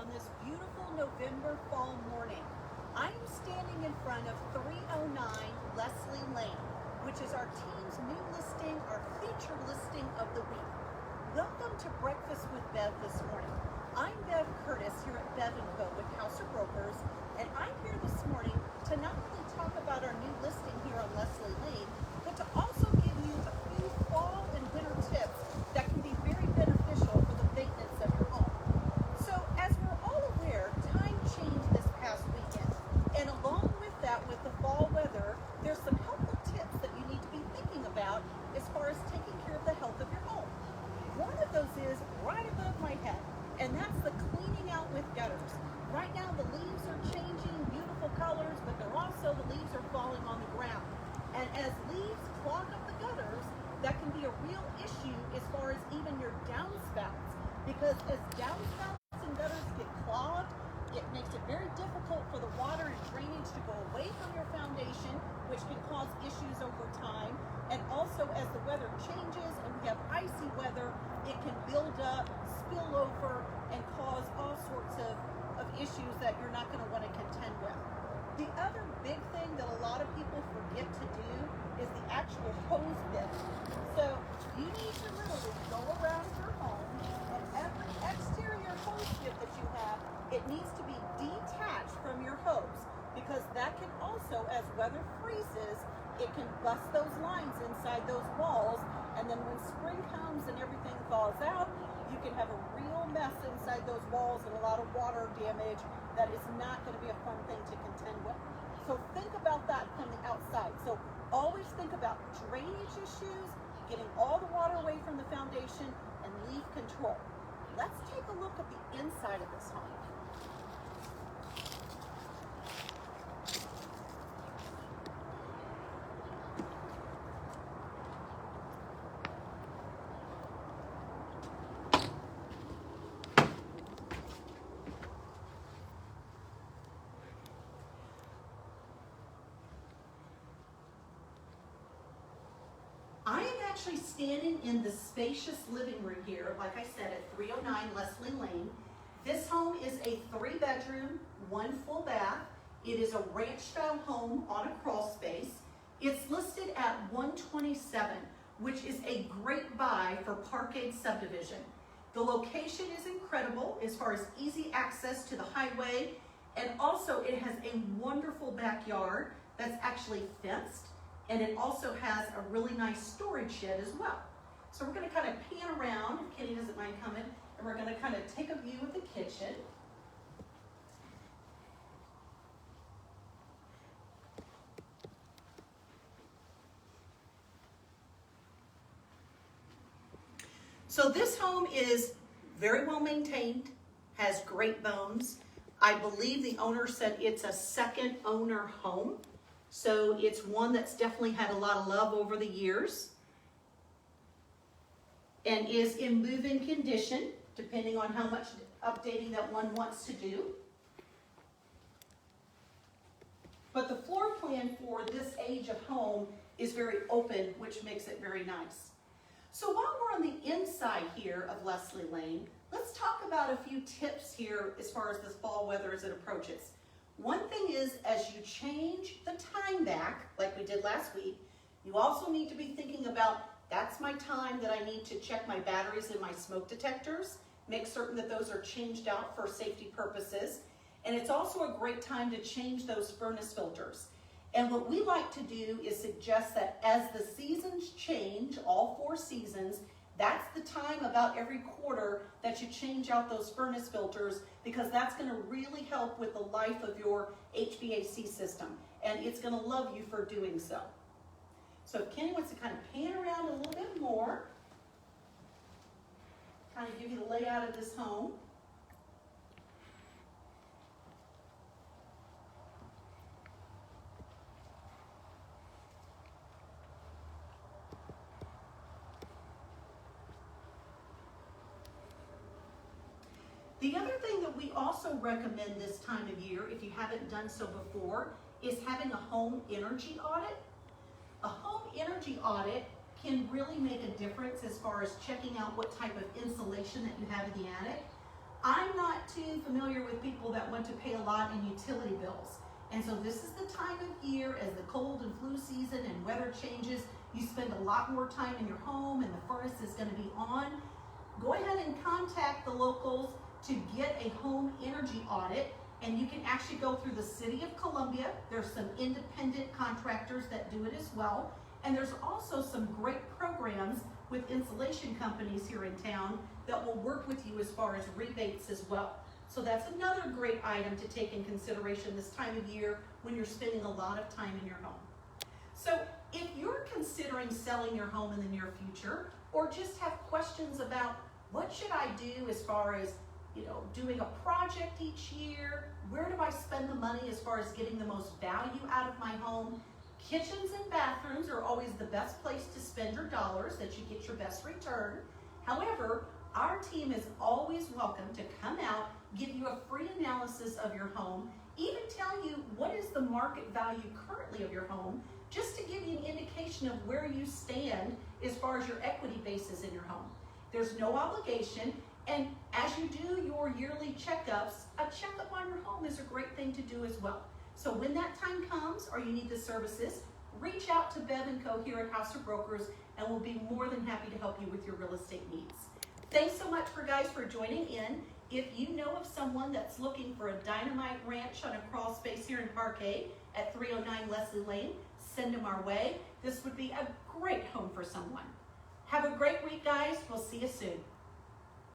on this beautiful November fall morning. I am standing in front of 309 Leslie Lane, which is our team's new listing, our featured listing of the week. Welcome to Breakfast with Bev this morning. I'm Bev Curtis here at Bev & Co. with House of Brokers, and I'm here this morning to not only talk about our new listing here on Leslie Lane, but to also give you a few fall and winter tips that can be very beneficial for the maintenance of your home. So as we're all aware, time changed this past weekend, and along with that, with the fall weather, there's some helpful tips that you need to be thinking about as far as taking care of the health of your home. One of those is right above my head, and that's the cleaning out with gutters. Right now the leaves are changing, beautiful colors, but the leaves are falling on the ground. And as leaves clog up the gutters, that can be a real issue as far as even your downspouts. Because as downspouts and gutters get clogged, it makes it very difficult for the water and drainage to go away from your foundation, which can cause issues over time. And also as the weather changes and we have icy weather, it can build up, spill over, and cause all sorts of issues that you're not going to want to contend with. The other big thing that a lot of people forget to do is the actual hose bit. So you need to literally go around your home, and every exterior hose bit that you have, it needs to be detached from your hose, because that can also, as weather freezes, it can bust those lines inside those walls, and then when spring comes and everything thaws out, you can have a real mess inside those walls and a lot of water damage that is not going to be a fun thing to contend with. So think about that from the outside. So always think about drainage issues, getting all the water away from the foundation, and leaf control. Let's take a look at the inside of this home. I am actually standing in the spacious living room here, like I said, at 309 Leslie Lane. This home is a 3-bedroom, 1 full bath. It is a ranch-style home on a crawl space. It's listed at $127,000, which is a great buy for Parkade subdivision. The location is incredible as far as easy access to the highway, and also it has a wonderful backyard that's actually fenced. And it also has a really nice storage shed as well. So we're going to kind of pan around, if Kenny doesn't mind coming, and we're going to kind of take a view of the kitchen. So this home is very well maintained, has great bones. I believe the owner said it's a second owner home. So it's one that's definitely had a lot of love over the years and is in move-in condition, depending on how much updating that one wants to do. But the floor plan for this age of home is very open, which makes it very nice. So while we're on the inside here of Leslie Lane, let's talk about a few tips here as far as this fall weather as it approaches. One thing is, as you change the time back, like we did last week, you also need to be thinking about, that's my time that I need to check my batteries and my smoke detectors, make certain that those are changed out for safety purposes. And it's also a great time to change those furnace filters. And what we like to do is suggest that as the seasons change, all 4 seasons, that's the time about every quarter that you change out those furnace filters, because that's going to really help with the life of your HVAC system, and it's going to love you for doing so. So if Kenny wants to kind of pan around a little bit more, kind of give you the layout of this home. The other thing that we also recommend this time of year, if you haven't done so before, is having a home energy audit. A home energy audit can really make a difference as far as checking out what type of insulation that you have in the attic. I'm not too familiar with people that want to pay a lot in utility bills. And so this is the time of year, as the cold and flu season and weather changes, you spend a lot more time in your home and the furnace is going to be on. Go ahead and contact the locals to get a home energy audit, and you can actually go through the City of Columbia. There's some independent contractors that do it as well. And there's also some great programs with insulation companies here in town that will work with you as far as rebates as well. So that's another great item to take in consideration this time of year when you're spending a lot of time in your home. So if you're considering selling your home in the near future, or just have questions about what should I do as far as doing a project each year, where do I spend the money as far as getting the most value out of my home, kitchens and bathrooms are always the best place to spend your dollars, that you get your best return. However, our team is always welcome to come out, give you a free analysis of your home, even tell you what is the market value currently of your home, just to give you an indication of where you stand as far as your equity basis in your home. There's no obligation, and as you do your yearly checkups, a checkup on your home is a great thing to do as well. So when that time comes, or you need the services, reach out to Bev & Co. here at House of Brokers, and we'll be more than happy to help you with your real estate needs. Thanks so much guys for joining in. If you know of someone that's looking for a dynamite ranch on a crawl space here in Parquet at 309 Leslie Lane, send them our way. This would be a great home for someone. Have a great week, guys. We'll see you soon.